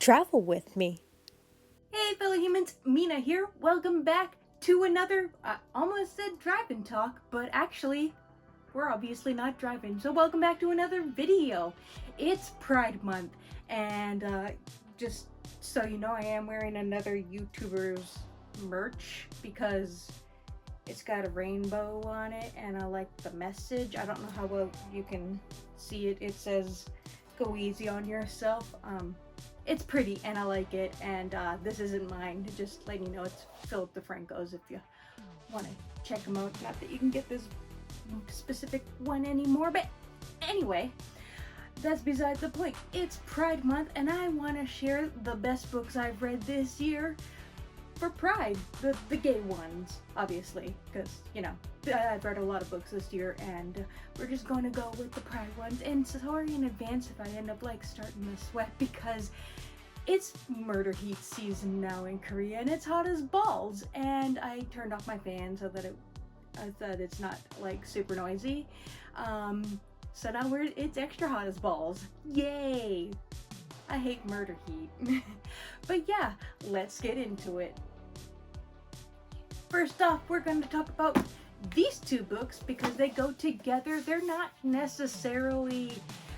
Travel with me. Hey fellow humans, Mina here. Welcome back to another, I almost said driving talk, but actually, we're obviously not driving. So welcome back to another video. It's Pride Month, and just so you know, I am wearing another YouTuber's merch because it's got a rainbow on it, and I like the message. I don't know how well you can see it. It says, "Go easy on yourself." It's pretty and I like it, and this isn't mine. Just letting you know, it's Philip DeFranco's if you want to check them out. Not that you can get this specific one anymore, but anyway, that's beside the point. It's Pride Month, and I want to share the best books I've read this year for Pride. The gay ones, obviously, because, you know, I've read a lot of books this year, and we're just going to go with the Pride ones. And sorry in advance if I end up like starting to sweat, because it's murder heat season now in Korea, and it's hot as balls. And I turned off my fan so that it's not like super noisy. So now it's extra hot as balls. Yay! I hate murder heat. But yeah, let's get into it. First off, we're going to talk about these two books because they go together. They're not necessarily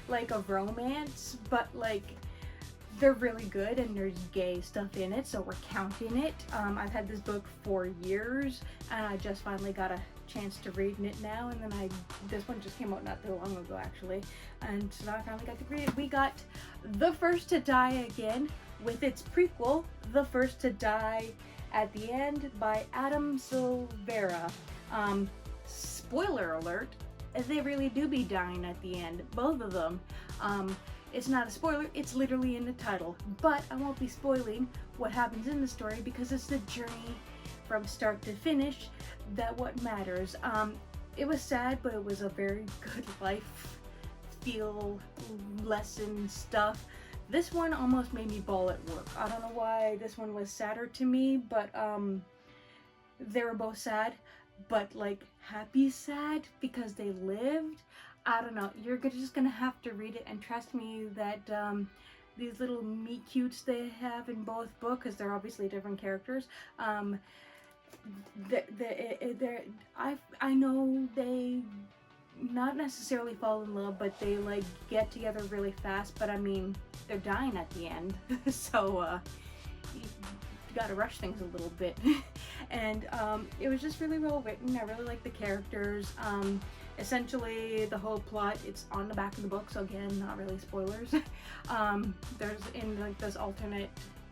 like a romance, but like they're really good, and there's gay stuff in it, so we're counting it. I've had this book for years, and I just finally got a chance to read it now, and then this one just came out not too long ago actually, and so now I finally got to read it. We got The First to Die Again with its prequel, The First to Die at the End by Adam Silvera. Spoiler alert, they really do be dying at the end, both of them. It's not a spoiler, it's literally in the title, but I won't be spoiling what happens in the story because it's the journey from start to finish that what matters. It was sad, but it was a very good life feel lesson stuff. This one almost made me bawl at work. I don't know why this one was sadder to me, but they were both sad, but like happy sad because they lived. I don't know, you're just gonna have to read it, and trust me that these little meet cutes they have in both books, because they're obviously different characters, I know they not necessarily fall in love, but they like get together really fast, but I mean, they're dying at the end. So you gotta rush things a little bit. And it was just really well written. I really like the characters. Essentially the whole plot, it's on the back of the book, so again, not really spoilers. There's in like this alternate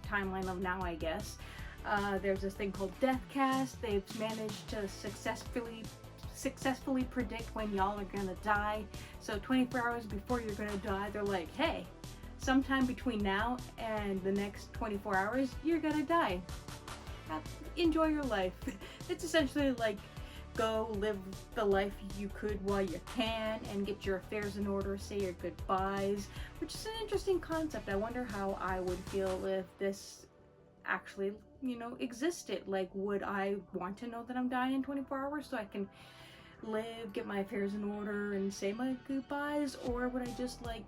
timeline of now, I guess, there's this thing called Death Cast. They've managed to successfully predict when y'all are gonna die. So 24 hours before you're gonna die, they're like, hey, sometime between now and the next 24 hours, you're gonna die. Enjoy your life. It's essentially like, go live the life you could while you can and get your affairs in order, say your goodbyes, which is an interesting concept. I wonder how I would feel if this actually, you know, existed. Like, would I want to know that I'm dying in 24 hours so I can live, get my affairs in order, and say my goodbyes? Or would I just like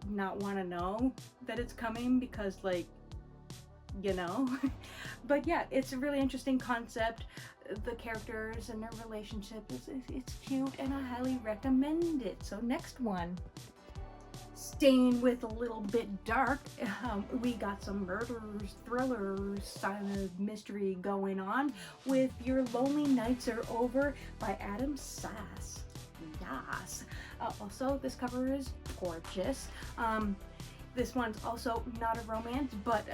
not want to know that it's coming because, like, you know? But yeah, it's a really interesting concept. The characters and their relationship it's cute, and I highly recommend it. So next one, staying with a little bit dark, we got some murderers, thrillers, silent mystery going on with Your Lonely Nights Are Over by Adam Sass. Yes. Also, this cover is gorgeous. This one's also not a romance, but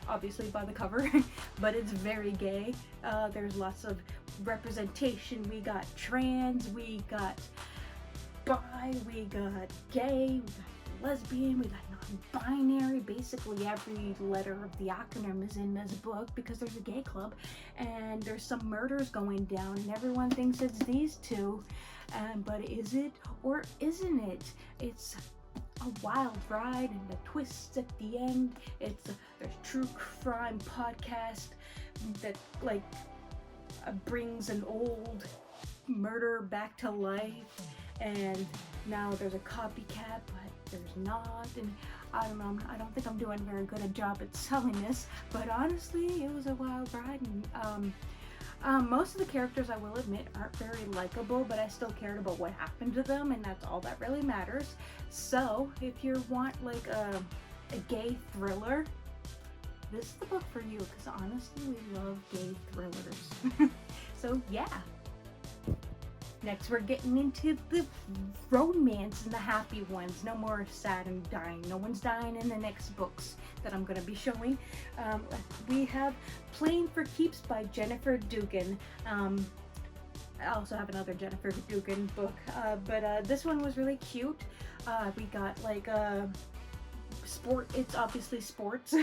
obviously by the cover, but it's very gay. There's lots of representation. We got trans, we got bi, we got gay, we got lesbian, we got non-binary. Basically every letter of the acronym is in this book because there's a gay club, and there's some murders going down, and everyone thinks it's these two, but is it or isn't it? It's a wild ride, and the twists at the end. There's true crime podcast that like brings an old murder back to life, and now there's a copycat, but there's not, and I don't know, I don't think I'm doing a very good a job at selling this, but honestly, it was a wild ride, and most of the characters, I will admit, aren't very likable, but I still cared about what happened to them, and that's all that really matters. So, if you want like a gay thriller, this is the book for you, because honestly, we love gay thrillers. So, yeah. Next, we're getting into the romance and the happy ones. No more sad and dying. No one's dying in the next books that I'm going to be showing. We have Playing for Keeps by Jennifer Dugan. I also have another Jennifer Dugan book, but this one was really cute. We got like a sport. It's obviously sports.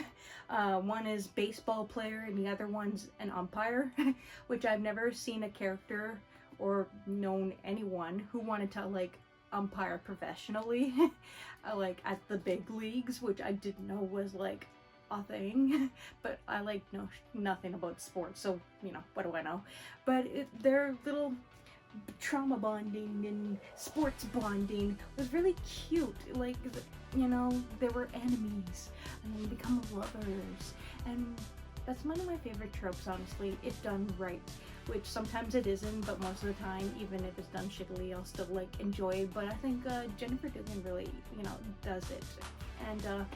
One is baseball player and the other one's an umpire, which I've never seen a character or known anyone who wanted to like umpire professionally, like at the big leagues, which I didn't know was like a thing. But I like know nothing about sports, so you know, what do I know? But their little trauma bonding and sports bonding was really cute. Like, you know, they were enemies and they become lovers, and that's one of my favorite tropes, honestly, if done right, which sometimes it isn't, but most of the time, even if it's done shittily, I'll still like enjoy it. But I think Jennifer Dugan really, you know, does it. And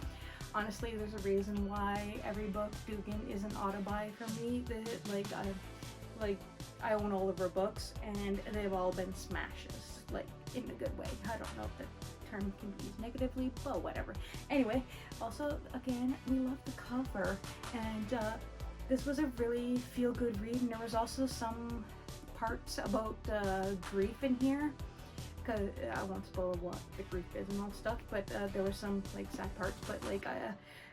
honestly, there's a reason why every book Dugan is an autobuy for me. I own all of her books, and they've all been smashes, like in a good way. I don't know if the term can be used negatively, but whatever. Anyway, also, again, we love the cover, and this was a really feel-good read, and there was also some parts about grief in here, because I won't spoil what the grief is and all stuff, but there were some like sad parts, but like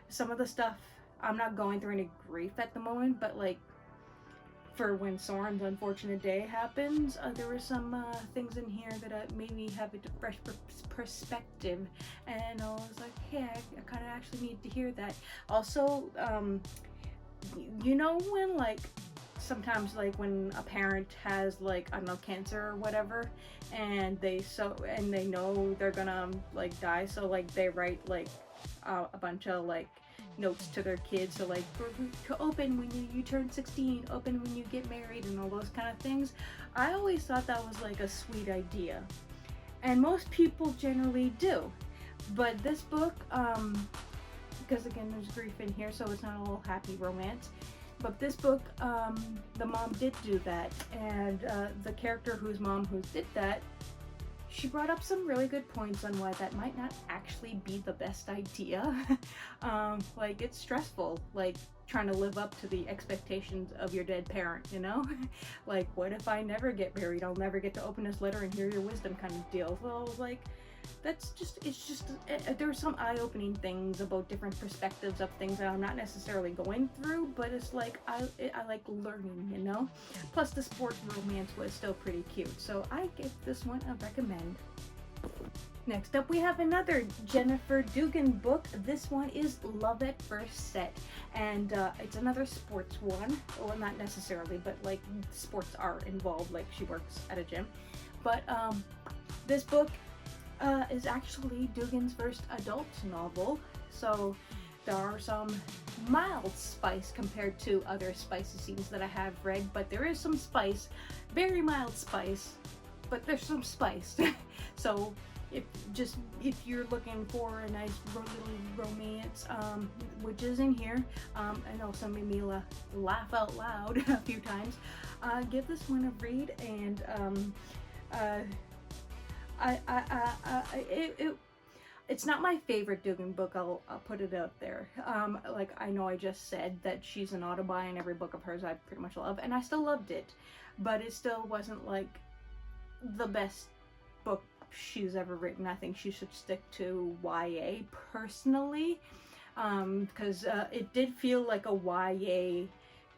some of the stuff, I'm not going through any grief at the moment, but like for when Soren's unfortunate day happens, there were some things in here that made me have a fresh perspective, and I was like, hey, I kind of actually need to hear that. Also, you know, when like sometimes like when a parent has like, I don't know, cancer or whatever, and they know they're gonna like die, so like they write like a bunch of like notes to their kids, so like to open when you turn 16, open when you get married, and all those kind of things. I always thought that was like a sweet idea, and most people generally do, but this book, because again there's grief in here, so it's not all happy romance, but this book, the mom did do that, and the character whose mom did that, she brought up some really good points on why that might not actually be the best idea. Like, it's stressful, like trying to live up to the expectations of your dead parent, you know? Like, what if I never get married? I'll never get to open this letter and hear your wisdom kind of deal. Well, like, there are some eye-opening things about different perspectives of things that I'm not necessarily going through, but it's like, I like learning, you know? Plus the sport romance was still pretty cute, so I give this one a recommend. Next up, we have another Jennifer Dugan book. This one is Love at First Set, and it's another sports one. Well, not necessarily, but like sports are involved, like she works at a gym. But this book is actually Dugan's first adult novel, so there are some mild spice compared to other spicy scenes that I have read, but there is some spice, very mild spice, but there's some spice. So if you're looking for a nice little romance, which is in here, and also made me laugh out loud a few times, give this one a read, and it's not my favorite Dugan book, I'll put it out there. Like, I know I just said that she's an autobuy, and every book of hers I pretty much love, and I still loved it, but it still wasn't like the best book she's ever written. I think she should stick to YA personally, because it did feel like a YA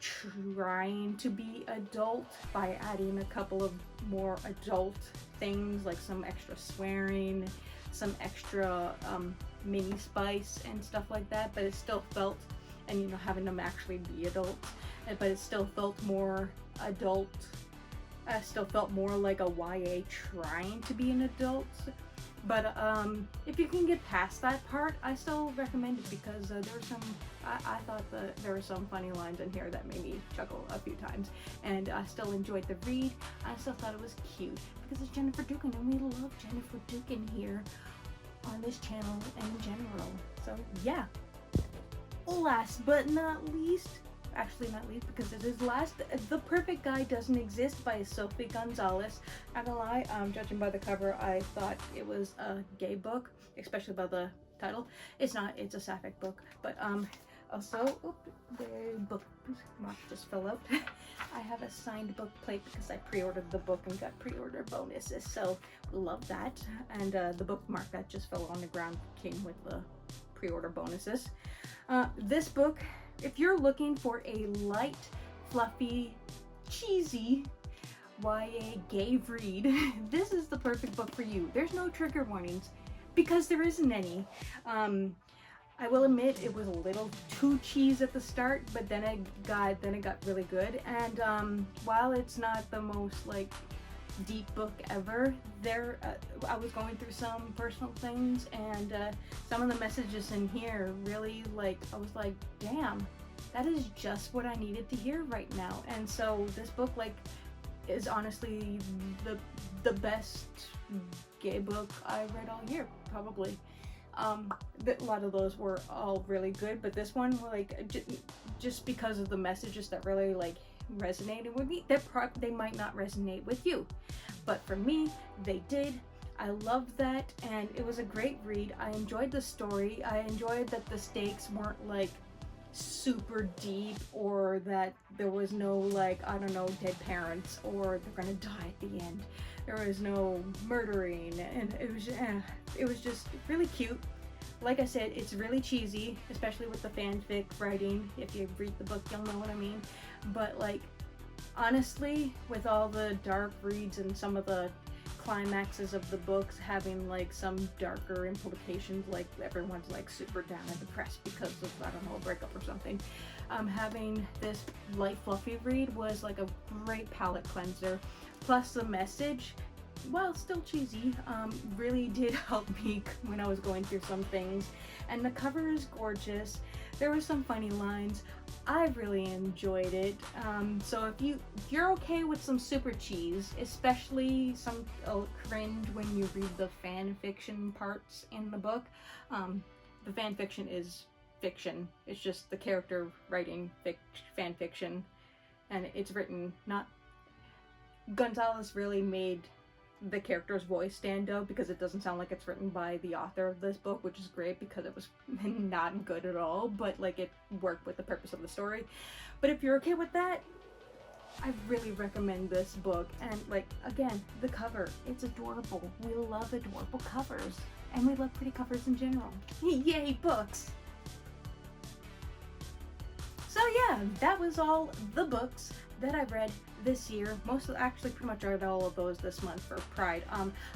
trying to be adult by adding a couple of more adult things, like some extra swearing, some extra mini spice and stuff like that, but it still felt, and you know, having them actually be adults, but it still felt more adult I still felt more like a YA trying to be an adult. But if you can get past that part, I still recommend it because there were some, I thought that there were some funny lines in here that made me chuckle a few times. And I still enjoyed the read. I still thought it was cute because it's Jennifer Dugan, and we love Jennifer Dugan here on this channel and in general. So yeah. Last but not least, actually not least because it is last, The Perfect Guy Doesn't Exist by Sophie Gonzalez. Not gonna lie, judging by the cover, I thought it was a gay book, especially by the title. It's not, it's a sapphic book. But also, the book mark just fell out. I have a signed book plate because I pre-ordered the book and got pre-order bonuses, so love that. And the bookmark that just fell on the ground came with the pre-order bonuses. This book, if you're looking for a light, fluffy, cheesy YA gay read, this is the perfect book for you. There's no trigger warnings because there isn't any. I will admit it was a little too cheese at the start, but then it got really good. And while it's not the most like deep book ever, I was going through some personal things, and some of the messages in here really, like, I was like, damn, that is just what I needed to hear right now. And so this book, like, is honestly the best gay book I read all year, probably. A lot of those were all really good, but this one, like, just because of the messages that really, like, resonated with me, they might not resonate with you, but for me, they did. I loved that, and it was a great read. I enjoyed the story. I enjoyed that the stakes weren't, like, super deep, or that there was no, like, I don't know, dead parents, or they're gonna die at the end. There was no murdering, and it was just really cute. Like I said, it's really cheesy, especially with the fanfic writing. If you read the book, you'll know what I mean. But, like, honestly, with all the dark reads and some of the climaxes of the books having, like, some darker implications, like everyone's, like, super down and depressed because of, I don't know, a breakup or something, having this light, fluffy read was, like, a great palate cleanser. Plus the message, while still cheesy, really did help me when I was going through some things. And the cover is gorgeous. There were some funny lines. I really enjoyed it. So if you're okay with some super cheese, especially some cringe when you read the fan fiction parts in the book, the fan fiction is fiction. It's just the character writing fan fiction, and it's written not. Gonzalez really made the character's voice stand out because it doesn't sound like it's written by the author of this book, which is great because it was not good at all, but, like, it worked with the purpose of the story. But if you're okay with that, I really recommend this book. And, like, again, the cover, it's adorable. We love adorable covers, and we love pretty covers in general. Yay, books! So yeah, that was all the books that I read this year. Actually pretty much read all of those this month for Pride.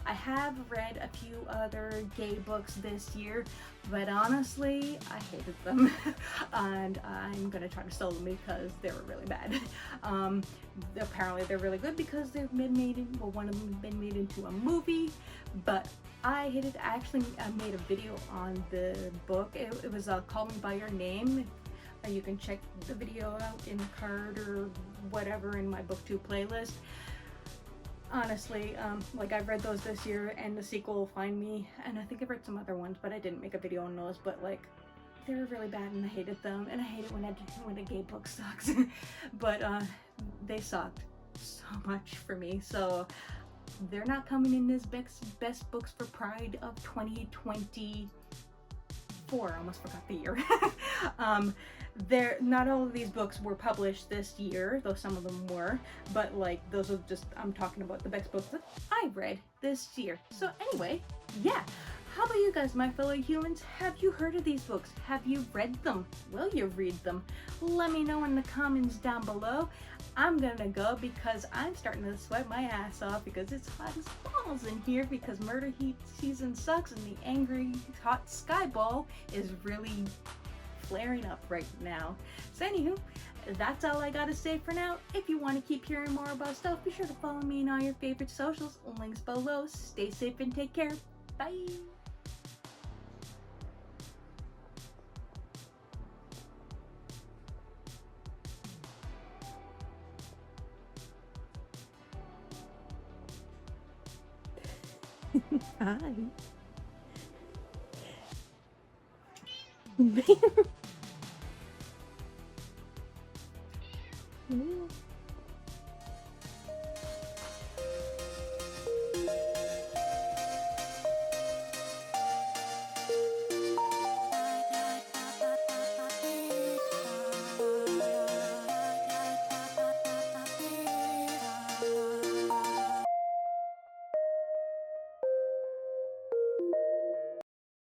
I have read a few other gay books this year, but honestly, I hated them. And I'm gonna try to sell them because they were really bad. Apparently they're really good because they've been one of them has been made into a movie, but I hated it. I made a video on the book. It was Call Me By Your Name. You can check the video out in the card or whatever in my Booktube playlist. Honestly, like, I've read those this year, and the sequel, Find Me, and I think I've read some other ones, but I didn't make a video on those. But, like, they were really bad, and I hated them, and I hate it when a gay book sucks. But they sucked so much for me, so they're not coming in as best books for Pride of 2024. I almost forgot the year. Not all of these books were published this year, though some of them were, but, like, those are just, I'm talking about the best books that I read this year. So anyway, yeah. How about you guys, my fellow humans? Have you heard of these books? Have you read them? Will you read them? Let me know in the comments down below. I'm gonna go because I'm starting to sweat my ass off because it's hot as balls in here because murder heat season sucks and the angry hot sky ball is really flaring up right now. So anywho, That's all I gotta say for now. If you want to keep hearing more about stuff, be sure to follow me on all your favorite socials. Links below. Stay safe and take care. Bye. Hi. Mina.